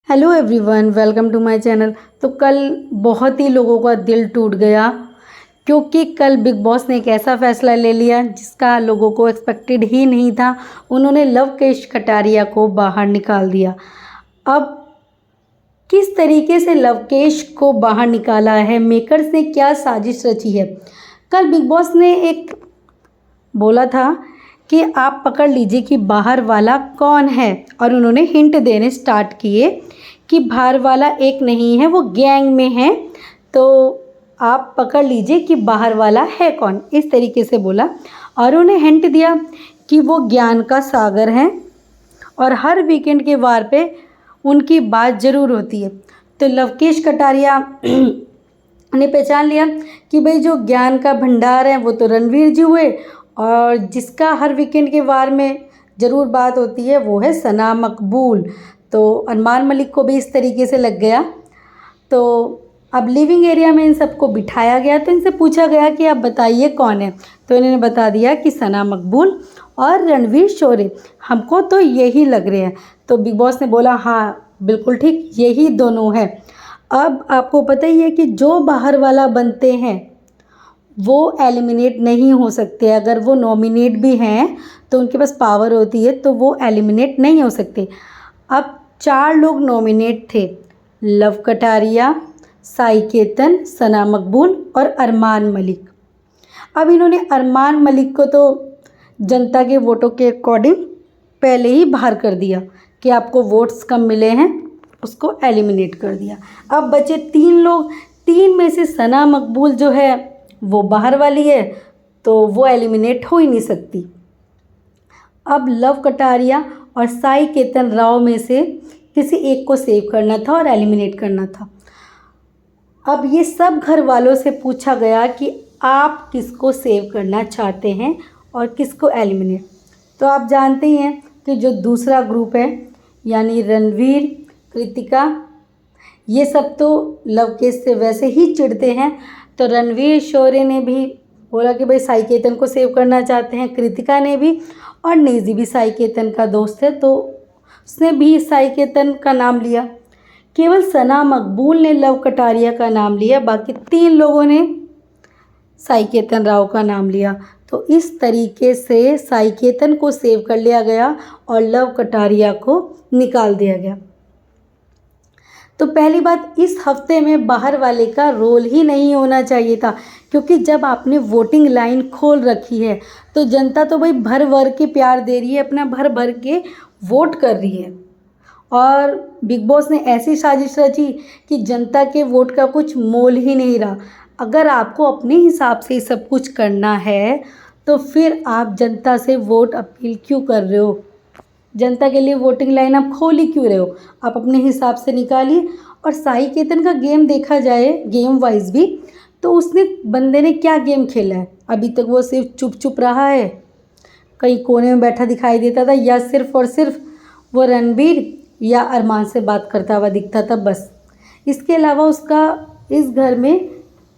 Hello everyone, welcome to my channel. तो कल बहुत ही लोगों का दिल टूट गया क्योंकि कल बिग बॉस ने एक ऐसा फैसला ले लिया जिसका लोगों को एक्सपेक्टेड ही नहीं था। उन्होंने लवकेश कटारिया को बाहर निकाल दिया। अब किस तरीके से लवकेश को बाहर निकाला है, मेकर्स ने क्या साजिश रची है। कल बिग बॉस ने एक बोला था कि आप पकड़ लीजिए कि बाहर वाला कौन है, और उन्होंने हिंट देने स्टार्ट किए कि बाहर वाला एक नहीं है, वो गैंग में है, तो आप पकड़ लीजिए कि बाहर वाला है कौन। इस तरीके से बोला और उन्हें हिंट दिया कि वो ज्ञान का सागर है और हर वीकेंड के वार पे उनकी बात ज़रूर होती है। तो लवकेश कटारिया ने पहचान लिया कि भाई जो ज्ञान का भंडार है वो तो रणवीर जी हुए, और जिसका हर वीकेंड के वार में ज़रूर बात होती है वो है सना मकबूल। तो अरमान मलिक को भी इस तरीके से लग गया। तो अब लिविंग एरिया में इन सबको बिठाया गया, तो इनसे पूछा गया कि आप बताइए कौन है। तो इन्होंने बता दिया कि सना मकबूल और रणवीर शोरे, हमको तो यही लग रहे हैं। तो बिग बॉस ने बोला हाँ बिल्कुल ठीक, यही दोनों हैं। अब आपको पता ही है कि जो बाहर वाला बनते हैं वो एलिमिनेट नहीं हो सकते। अगर वो नॉमिनेट भी हैं तो उनके पास पावर होती है, तो वो एलिमिनेट नहीं हो सकते। अब 4 लोग नॉमिनेट थे, लव कटारिया, साई केतन, सना मकबूल और अरमान मलिक। अब इन्होंने अरमान मलिक को तो जनता के वोटों के अकॉर्डिंग पहले ही बाहर कर दिया कि आपको वोट्स कम मिले हैं, उसको एलिमिनेट कर दिया। अब बचे 3 लोग, 3 में से सना मकबूल जो है वो बाहर वाली है, तो वो एलिमिनेट हो ही नहीं सकती। अब लव कटारिया और साई केतन राव में से किसी एक को सेव करना था और एलिमिनेट करना था। अब ये सब घर वालों से पूछा गया कि आप किसको सेव करना चाहते हैं और किसको एलिमिनेट। तो आप जानते ही हैं कि जो दूसरा ग्रुप है यानी रणवीर, कृतिका, ये सब तो लवकेश से वैसे ही चिढ़ते हैं। तो रणवीर शौर्य ने भी बोला कि भाई साई केतन को सेव करना चाहते हैं, कृतिका ने भी, और नेजी भी साई केतन का दोस्त है तो उसने भी साई केतन का नाम लिया। केवल सना मकबूल ने लव कटारिया का नाम लिया, बाकी 3 लोगों ने साई केतन राव का नाम लिया। तो इस तरीके से साई केतन को सेव कर लिया गया और लव कटारिया को निकाल दिया गया। तो पहली बात, इस हफ्ते में बाहर वाले का रोल ही नहीं होना चाहिए था, क्योंकि जब आपने वोटिंग लाइन खोल रखी है तो जनता तो भाई भर भर के प्यार दे रही है, अपना भर भर के वोट कर रही है। और बिग बॉस ने ऐसी साजिश रची कि जनता के वोट का कुछ मोल ही नहीं रहा। अगर आपको अपने हिसाब से सब कुछ करना है तो फिर आप जनता से वोट अपील क्यों कर रहे हो? जनता के लिए वोटिंग लाइन आप खोल ही क्यों रहे हो? आप अपने हिसाब से निकालिए। और साई केतन का गेम देखा जाए गेम वाइज भी, तो उसने बंदे ने क्या गेम खेला है? अभी तक वो सिर्फ चुप चुप रहा है, कहीं कोने में बैठा दिखाई देता था, या सिर्फ और सिर्फ वो रणबीर या अरमान से बात करता हुआ दिखता था, बस। इसके अलावा उसका इस घर में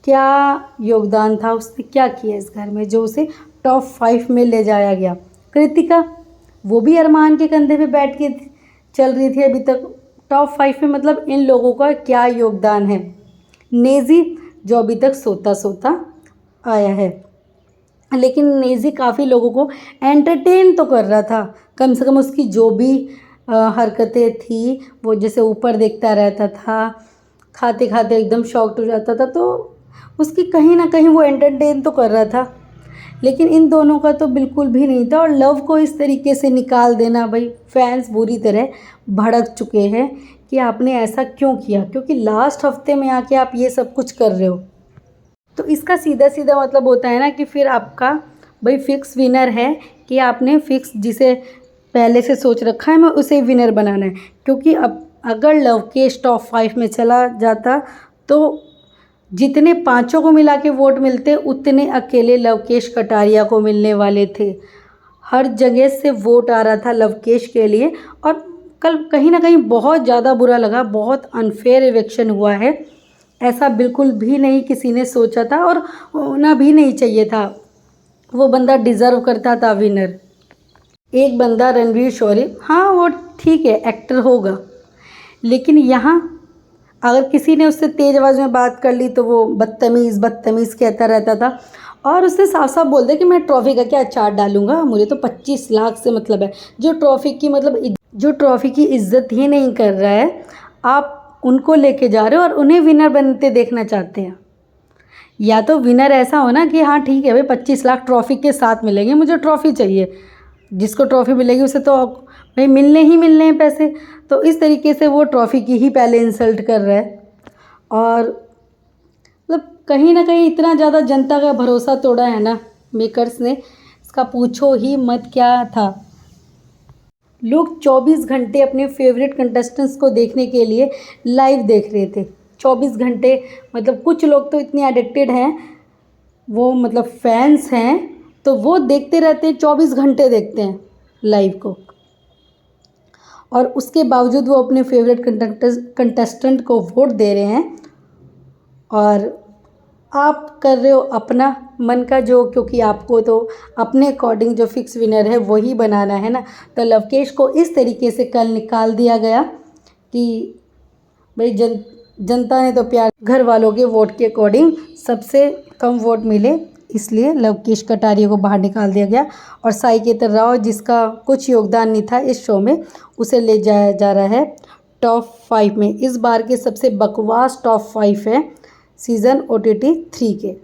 क्या योगदान था, उसने क्या किया इस घर में जो उसे टॉप 5 में ले जाया गया? कृतिका, वो भी अरमान के कंधे पे बैठ के चल रही थी अभी तक। टॉप 5 में मतलब इन लोगों का क्या योगदान है? नेजी जो अभी तक सोता सोता आया है, लेकिन नेजी काफ़ी लोगों को एंटरटेन तो कर रहा था। कम से कम उसकी जो भी हरकतें थी, वो जैसे ऊपर देखता रहता था, खाते खाते एकदम शॉक्ड हो जाता था, तो उसकी कहीं ना कहीं वो एंटरटेन तो कर रहा था। लेकिन इन दोनों का तो बिल्कुल भी नहीं था। और लव को इस तरीके से निकाल देना, भाई फैंस बुरी तरह भड़क चुके हैं कि आपने ऐसा क्यों किया, क्योंकि लास्ट हफ्ते में आके आप ये सब कुछ कर रहे हो। तो इसका सीधा सीधा मतलब होता है ना कि फिर आपका भाई फिक्स विनर है, कि आपने फिक्स जिसे पहले से सोच रखा है मैं उसे विनर बनाना है। क्योंकि अब अगर लवकेश टॉप 5 में चला जाता तो जितने 5 को मिला के वोट मिलते उतने अकेले लवकेश कटारिया को मिलने वाले थे। हर जगह से वोट आ रहा था लवकेश के लिए। और कल कहीं ना कहीं बहुत ज़्यादा बुरा लगा, बहुत अनफेयर इलेक्शन हुआ है। ऐसा बिल्कुल भी नहीं किसी ने सोचा था और होना भी नहीं चाहिए था। वो बंदा डिज़र्व करता था विनर। एक बंदा रणवीर शौर्य, हाँ वो ठीक है एक्टर होगा, लेकिन यहाँ अगर किसी ने उससे तेज़ आवाज़ में बात कर ली तो वो बदतमीज़ बदतमीज़ कहता रहता था। और उसने साफ साफ बोल दिया कि मैं ट्रॉफ़ी का क्या चार्ट डालूँगा, मुझे तो 25 लाख से मतलब है। जो ट्रॉफ़ी की मतलब जो ट्रॉफ़ी की इज्जत ही नहीं कर रहा है, आप उनको लेके जा रहे हो और उन्हें विनर बनते देखना चाहते हैं। या तो विनर ऐसा हो ना कि हाँ ठीक है भाई 25 लाख ट्रॉफ़ी के साथ मिलेंगे, मुझे ट्रॉफ़ी चाहिए, जिसको ट्रॉफ़ी मिलेगी उसे तो भाई मिलने ही मिलने हैं पैसे। तो इस तरीके से वो ट्रॉफ़ी की ही पहले इंसल्ट कर रहा है। और मतलब कहीं ना कहीं इतना ज़्यादा जनता का भरोसा तोड़ा है ना मेकर्स ने, इसका पूछो ही मत क्या था। लोग 24 घंटे अपने फेवरेट कंटेस्टेंट्स को देखने के लिए लाइव देख रहे थे। 24 घंटे मतलब कुछ लोग तो इतने एडिक्टेड हैं, वो मतलब फैंस हैं तो वो देखते रहते हैं, 24 घंटे देखते हैं लाइव को। और उसके बावजूद वो अपने फेवरेट कंटेस्टेंट को वोट दे रहे हैं। और आप कर रहे हो अपना मन का जो, क्योंकि आपको तो अपने अकॉर्डिंग जो फिक्स विनर है वही बनाना है ना। तो लवकेश को इस तरीके से कल निकाल दिया गया कि भाई जनता ने तो प्यार, घर वालों के वोट के अकॉर्डिंग सबसे कम वोट मिले, इसलिए लवकेश कटारिया को बाहर निकाल दिया गया। और साई केतन राव, जिसका कुछ योगदान नहीं था इस शो में, उसे ले जाया जा रहा है टॉप 5 में। इस बार के सबसे बकवास टॉप 5 है सीज़न OTT 3 के।